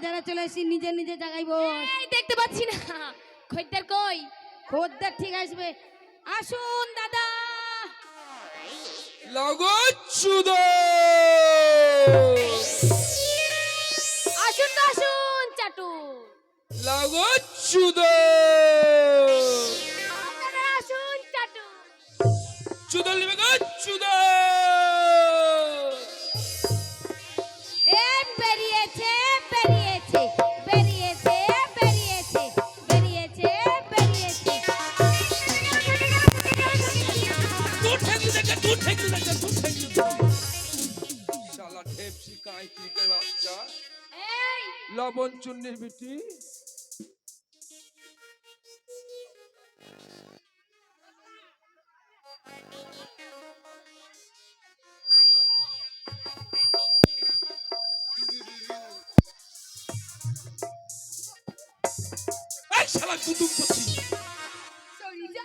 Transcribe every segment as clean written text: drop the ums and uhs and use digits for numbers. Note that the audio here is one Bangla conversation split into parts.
বাজারে চলে এসেছি, নিজে নিজে জায়গায় বস। এই দেখতে পাচ্ছি না খদ্দের কই? খদ্দের ঠিক আসবে, আসুন দাদা। লাগচ্ছুদা আসুন তো আসুন চাটু, লাগচ্ছুদা আপনারা আসুন চাটু। চুদা লিবে গচ্ছুদা বেরিয়েছে বেরিয়েছে বেরিয়েছে বেরিয়েছে বেরিয়েছে বেরিয়েছে। শালা ঢেপসি কাই ক্রিকের বাচ্চা, এই লবণ চুন্নির বিটি। এই শালা কুতুম পছি, সরি যা,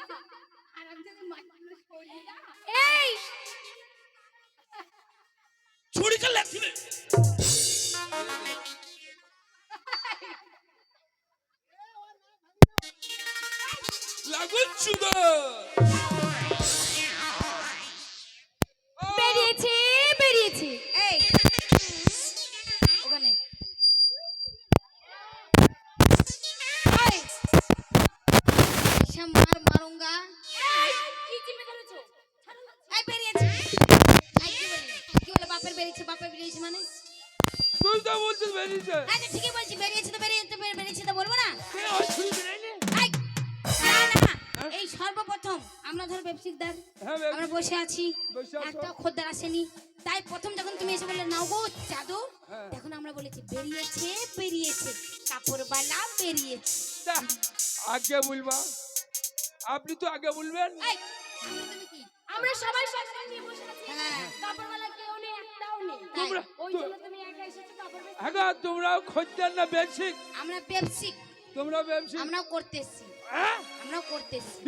আরাম যদি মাইনে সরি যা। এই ছুরি কা লাগছিবে লাগচ্ছুদা বেরিয়েছে বেরিয়েছে। এই ওখানে এই মার মারুঙ্গা। এই কি চিপে ধরেছো? ছাড়ো না। এই বেরিয়েছে। এই কি বলে বাপের বেরিয়েছে, বাপের বেরিয়েছে মানে? তুই তো বলছিস বেরিয়েছে, এই তো ঠিকই বলছি, বেরিয়েছে তো বেরিয়েছে, বেরিয়েছে তো বলবো না? তুই ওই ছুরি বেরাইলে। এই না না, এই সর্বপ্রথম আমরা ধর ব্যবসায়িকদার, হ্যাঁ আমরা বসে আছি, বসে আছো। একটা খদ্দের আসেনি, তাই প্রথম যখন তুমি এসে বললে নাও গো চাদর, হ্যাঁ। তখন আমরা বলেছি বেরিয়েছে বেরিয়েছে, কাপড়বালা বেরিয়েছে। তা, আগে বলবা, আপনি তো আগে বলবেন। এই আমরা তুমি কি? আমরা সবাই সব নিয়ে বসে আছি। হ্যাঁ। কাপড়ওয়ালা কেউ নেই, একটাও নেই। তোমরা- ওই জন্য তুমি একা এসেছো কাপড় বেচতে। হ্যাঁ তোমরাও খদ্দের না বেশি, আমরা ব্যবসায়িক, তোমরা বেশি। আমরাও করতে এসছি, হ্যাঁ আমরাও করতে এসছি।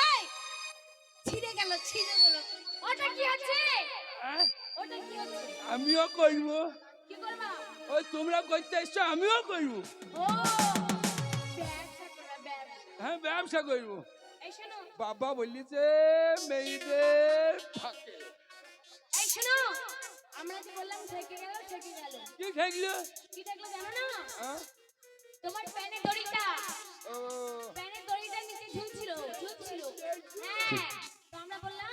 এই ছিঁড়ে গেল ছিঁড়ে গেল। ওটা কি আছে? হ্যাঁ? ওটা কি আছে? আমিও করব, কি করবা? ওই তোমরা করতে এসছো আমিও করব। ও ব্যবসা করবা, ব্যবসা। হ্যাঁ ব্যবসা করব। এই শোনো, বাবা বলিছে মেয়েদের থাকে। এই শোনো, আমরা যে বললাম ঠেকে গেল, ঠেকে গেল। কি থাকলো? কি দেখলো জানো না? হ্যাঁ? তোমার প্যানের দড়িটা, ও প্যানের দড়িটা নিচে ঝুলছিল, ঝুলছিল। হ্যাঁ, তো আমরা বললাম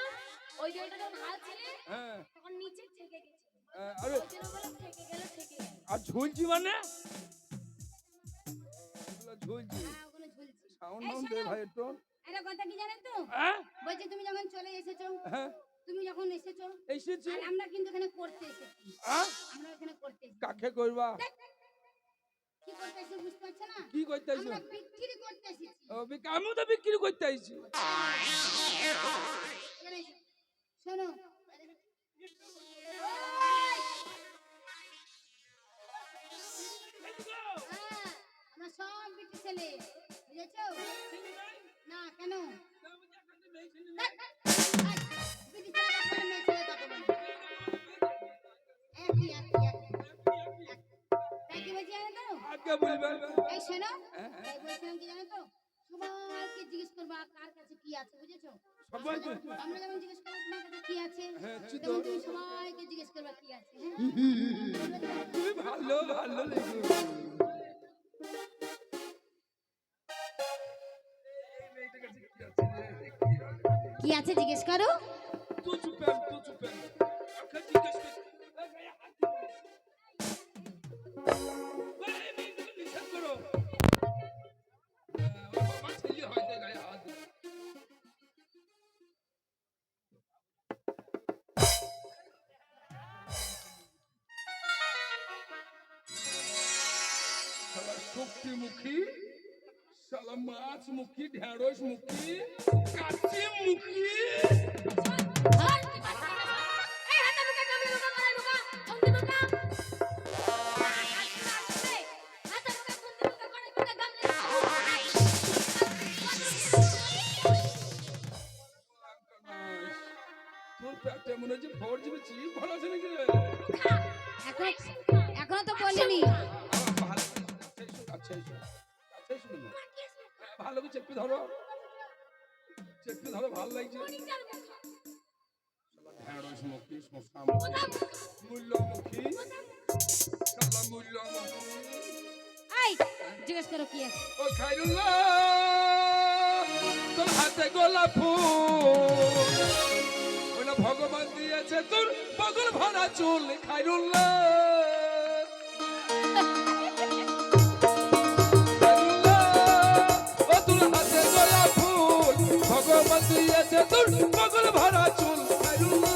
ওই দড়িটা যখন হাল ছিলে হ্যাঁ তখন নিচে ঠেকে গেছে। আরে ওই জন্য বললাম ঠেকে গেল, ঠেকে গেল। আর ঝুলছি মানে ঝুলছি হ্যাঁ ওখানে ঝুলছি। সাউন্ড এই নাউন্ড দে শোনো, ভাই একটু। একটা কথা কি জানেন তো? হ্যাঁ বলছি তুমি যখন চলে এসেছো, হ্যাঁ তুমি যখন এসেছো, এসেছি। আর আমরা কিন্তু এখানে করতে এসেছি, হ্যাঁ আমরা এখানে করতে এসেছি। কাকে করবা? কি করতে এসেছি বুঝতে পারছো না? কি করতে আইছো? আমরা বিক্রি করতে এসেছি। ও আমিও তো বিক্রি করতে আইছি। এখানে এসো। শোনো, হ্যাঁ, আমরা সব বিক্রি ছেলে, বুঝেছো? না কেন? বিক্রি ছেলে কাকে বলে, মেয়ে ছেলে কাকে বলে? একই একই একই। তাই কি বলছি জানো তো? আগে বলবেন। এই শোনো, হ্যাঁ, হ্যাঁ। তাই বলছিলাম কি জানো তো? সবাইকে জিজ্ঞেস করবা কার কাছে কি আছে, বুঝেছো? সবাইকে? আমরা যেমন জিজ্ঞেস করবো তোমার কাছে কি আছে, হ্যাঁ, চিতো। তেমন তুমি সবাইকে জিজ্ঞেস করবা কি আছে। হ্যাঁ? তুমি ভালো ভালো লেগো। কি আছে জিজ্ঞেস করো। তুই চুপেন তুই চুপেন। আখা জিজ্ঞেস কর। এই গায়ে হাত দিবি। এই মেয়েটাকে নিষেধ করো। ওর বাবা ছেলে হয়তো গায়ে হাত দিবে। শালা শক্তিমুখী, শালা মাছমুখী, ঢেঁড়সমুখী, কাচিমুখী। এই হাতে ঢুকা, কামড়ে ঢুকা, গলায় ঢুকা, ফন্দি ঢুকা। হাতে ঢুকা, ফন্দি ঢুকা, গলায় ঢুকা, গামলে তোর পেটে মনে মনে হচ্ছে 4GB চিপ ভালো আছে নাকি রে? এখনো তো বলিনি। ভালো আচ্ছা এসো না ভালো করে চেপে ধরো ভালো লাগছে ঢেঁড়স মুখী শশা মূল্যমুখী এই জিজ্ঞেস করো কি আছে। ও খাইরুল্লাহ তোর হাতে গোলাপ ফুল ওটা ভগবান দিয়েছে তোর বগল ভরা চুল খাইরুল্লাহ ও তোর হাতে গোলাপ ফুল ভগবান দিয়েছে তোর বগল ভরা চুল খাইরুল্লাহ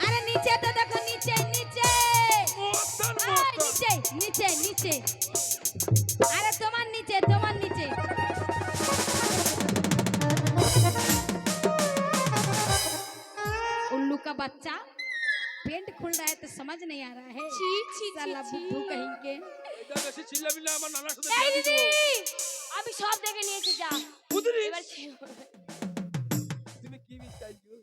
আরে নিচে তো দেখো, নিচে নিচে নিচে নিচে। আরে তোমার নিচে। उल्लू का बच्चा पेंट खुल रहा है तो समझ नहीं आ रहा है। छी छी साला बुद्धू कहीं के। এটা বেশি চিল্লামিল্লা আমার নানার সাথে এই বিয়ে দিদি দিব। আমি সব দেখে নিয়েছি যা বুঝলি এবার তুমি কি চাইছো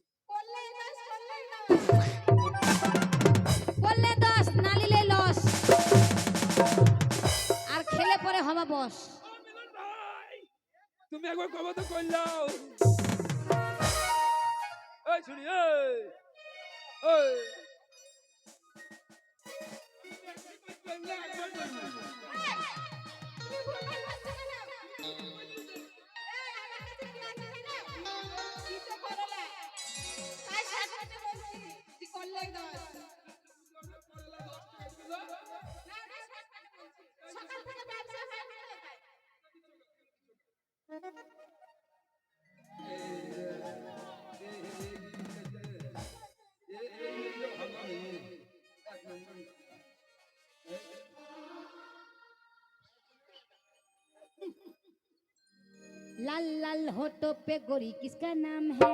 বললে 10 নালিলে লস আর খেলে পরে হবে বস। তুমি একবার কবে তো কইলাও এই শুনি এই लाल लाल होठों पे गोरी किसका नाम है?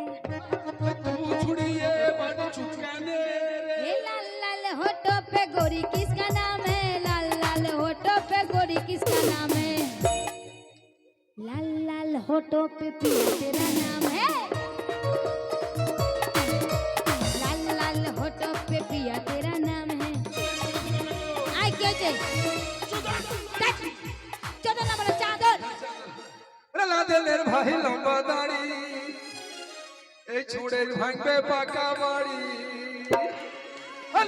छुड़िए बन चुकाने ये लाल लाल होठों पे गोरी किसका नाम है? लाल लाल होठों पे गोरी किसका नाम है? लाल लाल होठों पे पिया तेरा नाम है? लाल लाल होठों पे पिया तेरा नाम है? आई क्यों चाहिए? चौदह नंबर चादर। লাদেলের ভাই লম্বা দাড়ি এই ছুড়ের ভাঙবে পাকা বাড়ি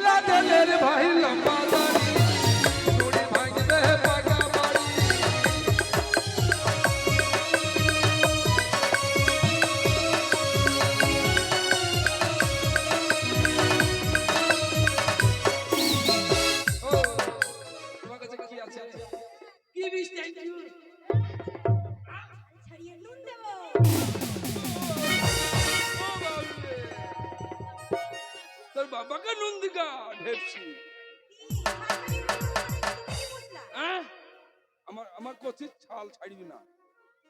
লাদেলের ভাই লম্বা দাড়ি ছুড়ে ভাঙবে পাকা বাড়ি ও তোমার কাছে কি আছে কি বিশ থ্যাংক ইউ তোর বাবাকে নন্দিকা ঢেপছি আমার কচির ছাল ছাড়বি না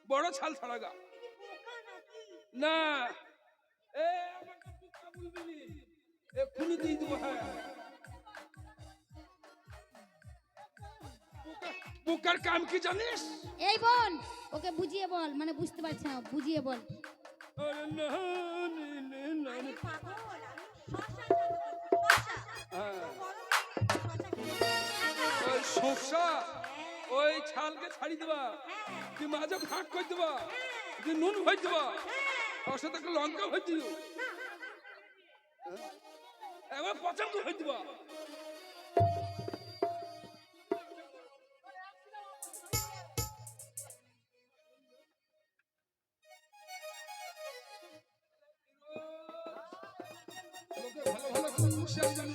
বড় ছাল ছাড়াগা না এ আমাকে বোকা বলবি এক্ষুনি দিয়ে দেবো হ্যাঁ বোকার কাম কি জানিস এই বোন ওকে বুঝিয়ে বল, মানে বুঝতে পারছ না, বুঝিয়ে বল। আরে না না ওই শসা ওই ছালকে ছাড়ি দেবা তুই মাঝে ফাঁক করে দেবা তুই নুন ভই দেবা ওর সাথে একটা লঙ্কা ভই দিও একবার পছন্দ হয়ে দেবা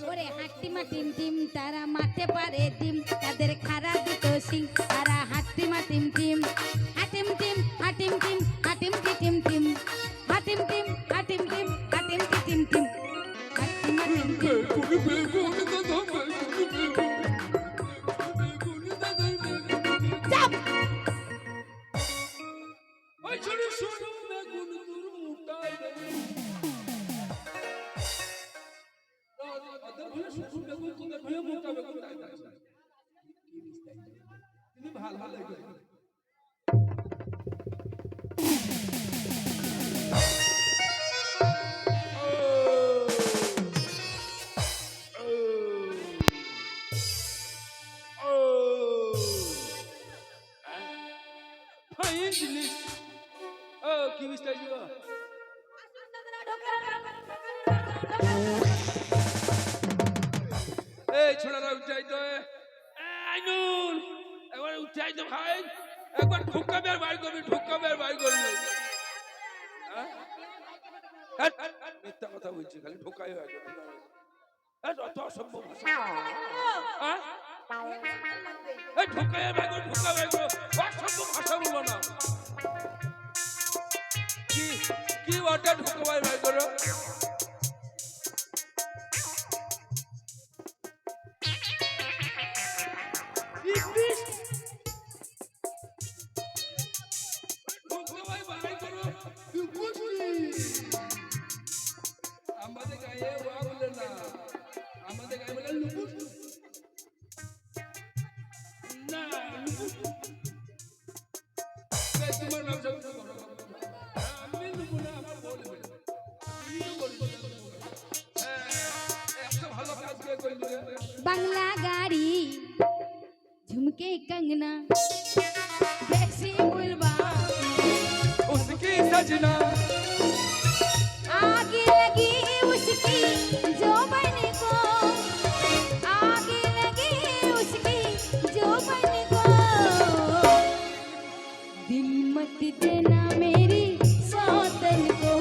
ওরে হাট্টিমা টিম টিম তারা মাঠে পারে ডিম তাদের খারাপ দুটো সিং তারা হাট্টিমা টিম টিম হাটিম টিম হাটিম টিম হাটিম টি টিম টিম হাটিম টিম হাটিম টিম হাটিম টি টিম টিম হাট্টিমা টিম টিম চাপ ওই ছোট ছোট বেগুন ভাল ভাল লাগে ফাইন জিনিস ও কি মিস্টার জি এই ছোড়ারা উঠাই তো আইনুল একবার উঠাই তো ভাই একবার ঢুকাবে আর বাইর করবি ঢুকাবে আর বাইর করবি মিথ্যা কথা বলছি খালি ঢোকাই হয়ে যাবে অত অসভ্য ভাষা ঢোকাই আর বাইর করো ঢোকা বাইর করো অসভ্য ভাষা বলবো না কি কি ওটা ঢোকাবার বাইর করো আমাদের গায়ে ওয়া বলে না আমাদের গায়ে বলে লুকুট না লুকুট তোমার নাম সব আমি লুকুট না আমার বলবে একটা ভালো কাজ কে করলি বাংলা গাড়ি झुमके कंगना जैसी बुलवा उसकी सजना आगे लगी उसकी जोबन को आगे लगी उसकी जोबन को दिल मत देना मेरी सौतन को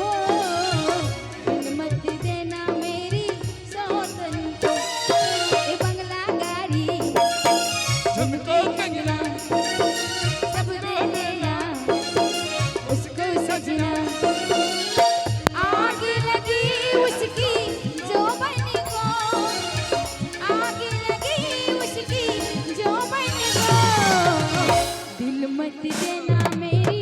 दिल मत देना मेरी सौतन को ए बंगला गाड़ी झुमको कंगना सब दे देना उसको सजना आगे लगी उसकी जोबन को आगे लगी उसकी जोबन को दिल मत देना मेरी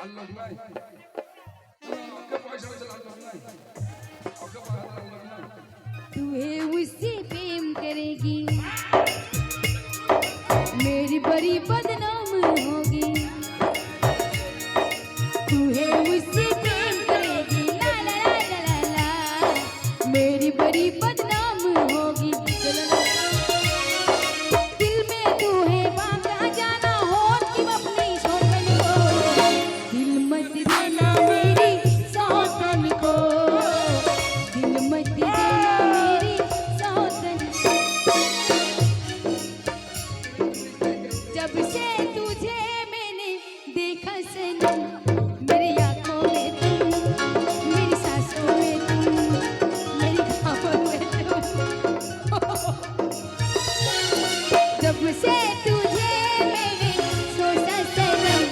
আল্লাহ নাই ওকে পয়সা চলা আল্লাহ নাই ওকে পয়সা আল্লাহ নাই तू है उससे प्रेम करेगी मेरी बड़ी बदनाम होगी तू है उससे प्रेम करेगी ला ला ला ला ला ला मेरी बड़ी बदनाम होगी दिल में तू है बाका जाना हो कि अपनी शोभन को दिल मत देना मेरी सौतन को दिल मत देना मेरी सौतन जब से तुझे मैंने देखा सनम मेरी आंखों में तुम मेरी सांसों में तुम मेरी खामों में तुम जब से तुझे मैंने सोचा सनम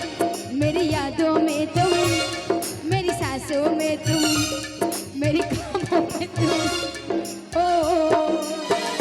मेरी यादों में तुम मेरी सांसों में तुम मेरी खामों में तुम